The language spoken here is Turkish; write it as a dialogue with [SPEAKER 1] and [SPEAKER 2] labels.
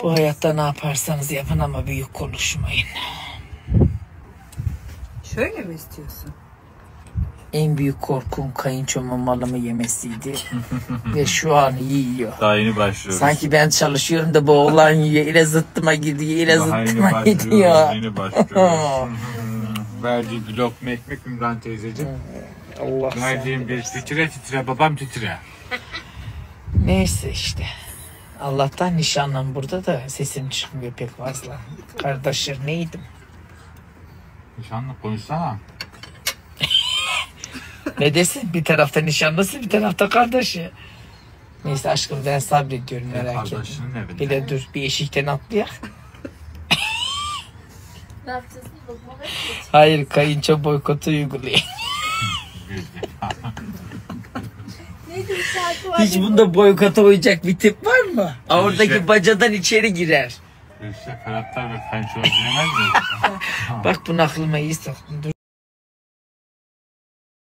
[SPEAKER 1] Bu hayatta ne yaparsanız yapın ama büyük konuşmayın.
[SPEAKER 2] Şöyle mi istiyorsun?
[SPEAKER 1] En büyük korkum kayınçomun malımı yemesiydi. Ve şu an yiyor.
[SPEAKER 3] Daha yeni başlıyoruz.
[SPEAKER 1] Sanki ben çalışıyorum da bu oğlan yiyor. İle zıttıma gidiyor, ile zıttıma gidiyor.
[SPEAKER 3] Yeni başlıyoruz. Verdiği bir lokma ekmek Ümran teyzeciğim.
[SPEAKER 1] Allah
[SPEAKER 3] Verdiğim bir titre titre babam titre.
[SPEAKER 1] Neyse işte. Allah'tan nişanlım burada da sesim çıkmıyor pek fazla. Kardeşler neydim?
[SPEAKER 3] Nişanlı konuşsana.
[SPEAKER 1] Ne desin? Bir tarafta nişanlısı, bir tarafta kardeşi. Neyse aşkım ben sabrediyorum, merak etme.
[SPEAKER 3] Kardeşinin evinde.
[SPEAKER 1] Bir de dur bir eşikten atlayak.
[SPEAKER 4] Ne yapacağız? Bakmama geç.
[SPEAKER 1] Hayır, kayınço boykotu uyguluyor.
[SPEAKER 4] Neydi bir şarkı var?
[SPEAKER 1] Hiç bunda boykota uyacak bir tip var mı? Oradaki bacadan içeri girer.
[SPEAKER 3] İşte Ferhatlar ve Kayınçolar dinlemez mi?
[SPEAKER 1] Bak bunu aklıma iyi soktun. Dur.